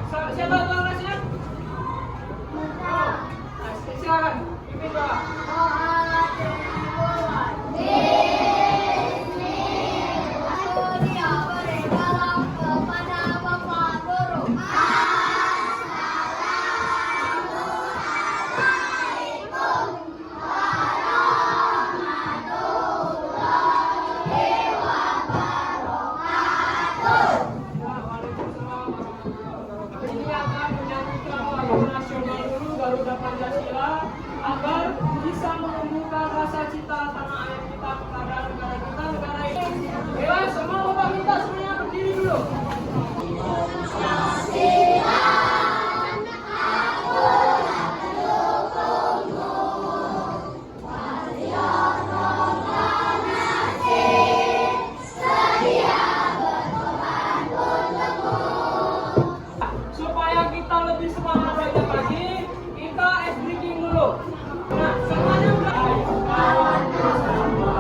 Siapa tuan rasnya? Silakan, pimpin doa. Ini akan menyanyikan lagu nasional dulu Garuda Pancasila agar bisa menumbuhkan rasa cinta tanah air kita kepada negara kita, negara ini. Ya, semua Bapak minta semuanya berdiri dulu. Supaya kita lebih semangat belajar lagi, kita ice breaking dulu. Nah, semuanya udah. Kawan bersama,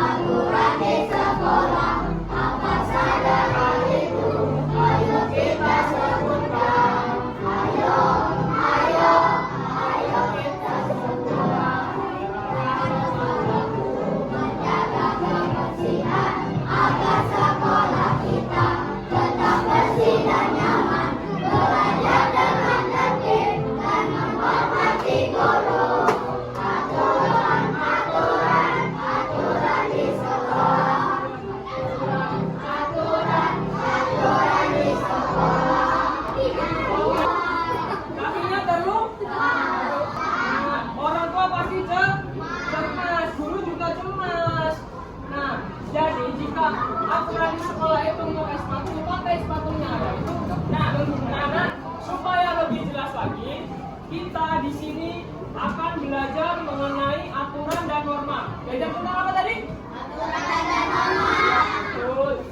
aturan di sekolah, apa saja hal itu, ayo kita sebutkan. Ayo kita sebutkan. Menjaga kebersihan agar sekolah kita tetap bersih dan nyaman, belajar dengan tertib dan menghormati guru. Aturan di sekolah, aturan di sekolah. Kakinya terluk. Orang tua pasti cemas, guru juga cemas. Nah, jadi jika aturan di sekolah itu memakai sepatu, pakai sepatunya. Nah, supaya lebih jelas lagi, kita di sini akan belajar mengenai aturan dan norma. Belajar tentang apa tadi? Aturan dan norma. Betul.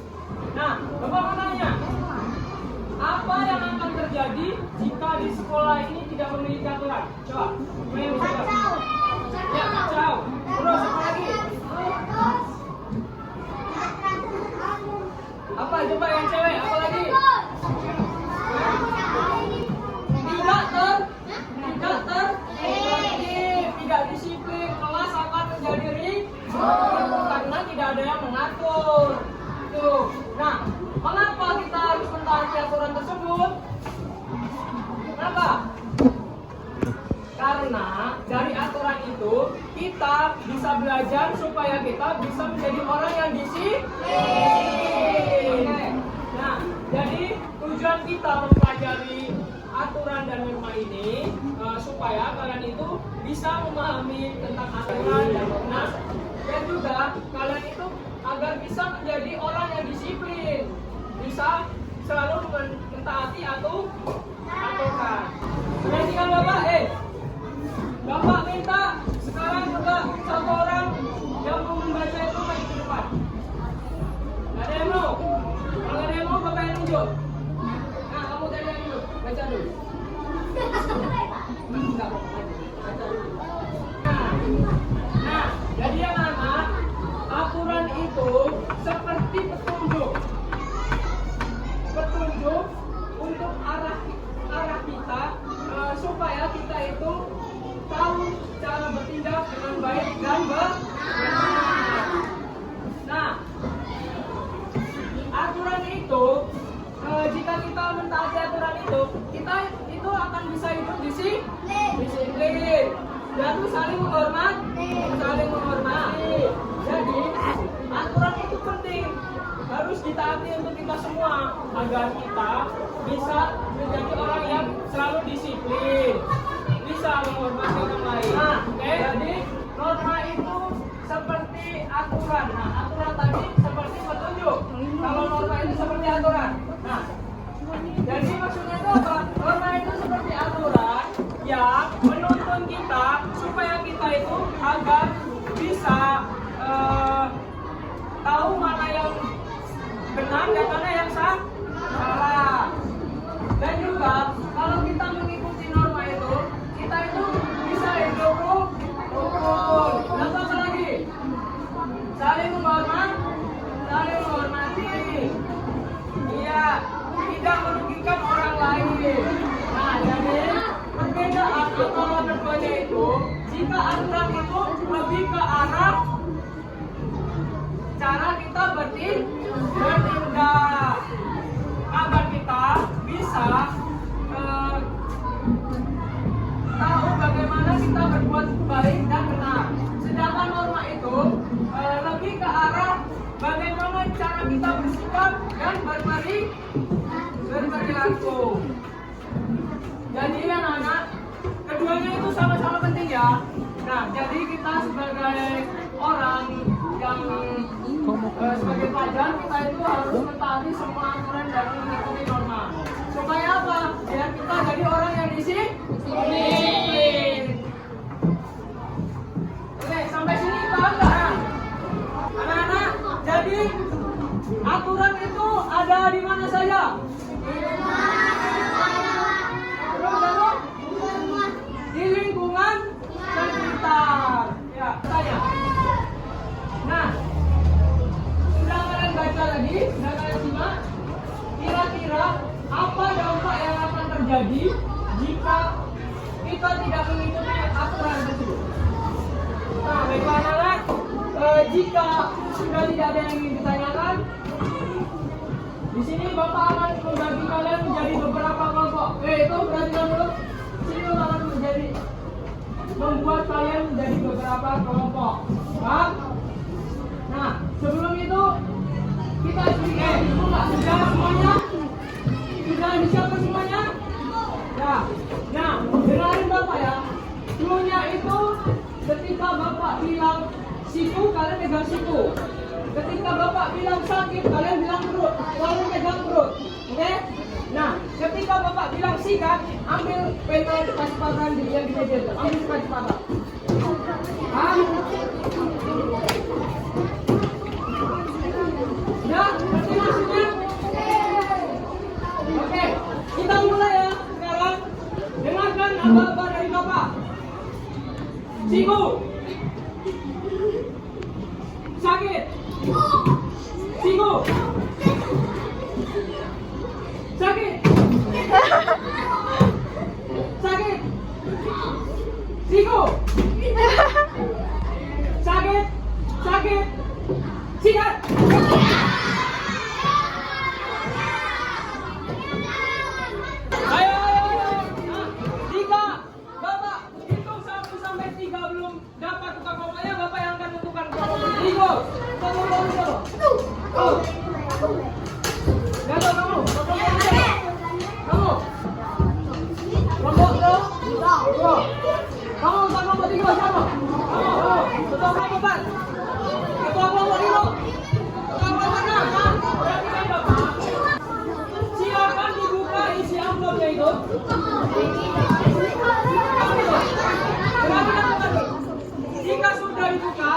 Nah, Bapak mau tanya, apa yang akan terjadi jika di sekolah ini tidak memiliki aturan? Coba, siapa yang bisa jawab? Ya, kacau. Terus apa lagi? Apa coba yang cewek? Apa lagi? Tidak disiplin, kelas akan terjadi ribut karena tidak ada yang mengatur. Tuh. Nah, mengapa kita harus mentaati aturan tersebut? Kenapa? Karena dari aturan itu kita bisa belajar supaya kita bisa menjadi orang yang disiplin. Nah, jadi tujuan kita mempelajari aturan dan norma ini supaya kalian itu bisa memahami tentang aturan dan norma, dan juga kalian itu agar bisa menjadi orang yang disiplin, bisa selalu mentaati aturan. Sudah tinggal Bapak, Bapak minta sekarang juga satu orang yang mau membaca itu maju ke depan. Gak ada yang mau? Kalau ada yang mau, Bapak yang tunjuk. Nah, kamu tadi yang dulu, baca dulu. Nah, jadi anak-anak, aturan itu seperti petunjuk untuk arah kita, supaya kita itu tahu cara bertindak dengan baik dan benar. Nah, aturan itu jika kita mentaati aturan itu, kita itu akan bisa hidup disiplin dan saling menghormati. Jadi aturan itu penting, harus ditaati untuk kita semua agar kita bisa menjadi orang yang selalu disiplin, bisa menghormati orang lain. Nah, jadi norma itu seperti aturan. Nah, aturan tadi seperti petunjuk. Kalau norma itu seperti aturan. Nah, jadi maksudnya itu apa? Norma itu seperti aturan yang menuntun kita supaya kita itu agar bisa tahu mana yang benar dan mana yang salah. Dan juga kalau kita mengikuti norma itu, kita itu bisa hidup rukun. Dan apa lagi? Saling menghormati. tidak merugikan orang lain. Nah, jadi perbedaan antara keduanya itu, jika aturan itu lebih ke arah cara kita bertindak, agar kita bisa tahu bagaimana kita berbuat baik dan benar. Sedangkan norma itu lebih ke arah bagaimana cara kita bersikap dan berperilaku. Jadi anak-anak, keduanya itu sama-sama penting ya. Nah, jadi kita sebagai orang yang sebagai pelajar, kita itu harus mentaati semua aturan dan mengikuti norma. Supaya apa? Biar kita jadi orang yang disiplin. Oke, sampai sini paham nggak ya? Anak-anak, jadi aturan itu ada di mana saja? Di lingkungan sekitar. Ya, tanya. Nah, sudah kalian baca tadi, sudah kalian simak. Kira-kira apa dampak yang akan terjadi jika kita tidak mengikuti aturan tersebut? Nah, bagaimana jika sudah tidak ada yang ingin ditanyakan? Di sini Bapak akan membagi kalian menjadi beberapa kelompok. Itu perhatikan dulu. Sini Bapak akan membuat kalian menjadi beberapa kelompok. Paham? Nah, sebelum itu kita explain. Sudah semuanya? Sudah disiapkan semuanya? Ya. Nah, dengarin Bapak ya. Dulunya itu ketika Bapak bilang siku, kalian pegang siku. Ketika Bapak bilang sakit, kalian bilang perut. Kalian pegang perut. Oke? Nah, ketika Bapak bilang sikat, ambil pena kecepatan yang di meja. Ambil kecepatan. Hah? Ya, ngerti maksudnya? Oke, kita mulai ya sekarang. Dengarkan apa-apa dari Bapak. Siku. Sakit. Siku. Sakit. Sakit. Siku. Sakit. Sakit. Sikat. Ayo. Nah, jika Bapak hitung 1 sampai 3 belum dapat tukang komanya, Bapak yang akan menentukan kelompok. Tiga. Oh. Gagal kamu. Kamu. Kelompok dulu. Kamu kelompok 3 siapa? Kamu. Ketua kelompok 4. Ketua kelompok 5. Ketua kelompok 6. Perhatikan Bapak. Silakan dibuka isi amplopnya itu. Jika sudah dibuka,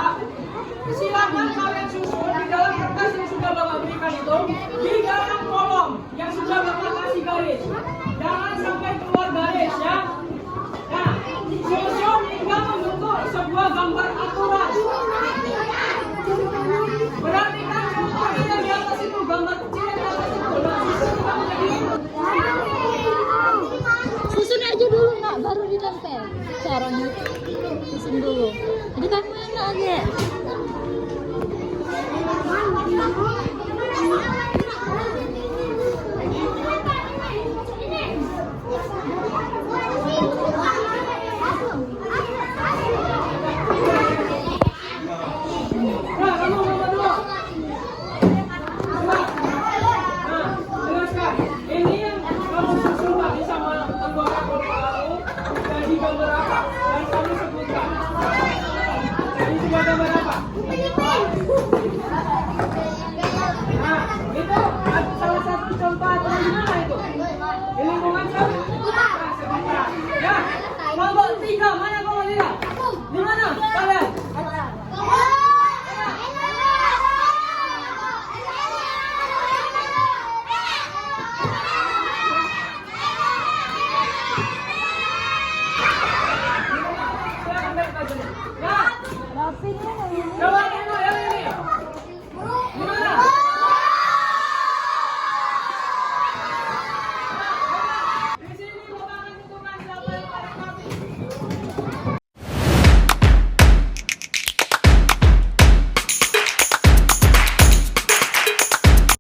silakan kalian susun di dalam kertas yang sudah Bapak berikan itu di dalam kolom yang sudah Bapak kasih garis. Jangan sampai keluar garis ya. Nah, susun hingga membentuk sebuah gambar aturan. Berarti kan contohnya yang di atas itu gambar kecil yang di atas itu. Susun aja dulu nak, baru ditempel. Caranya susun dulu. Jadi kamu enak aja.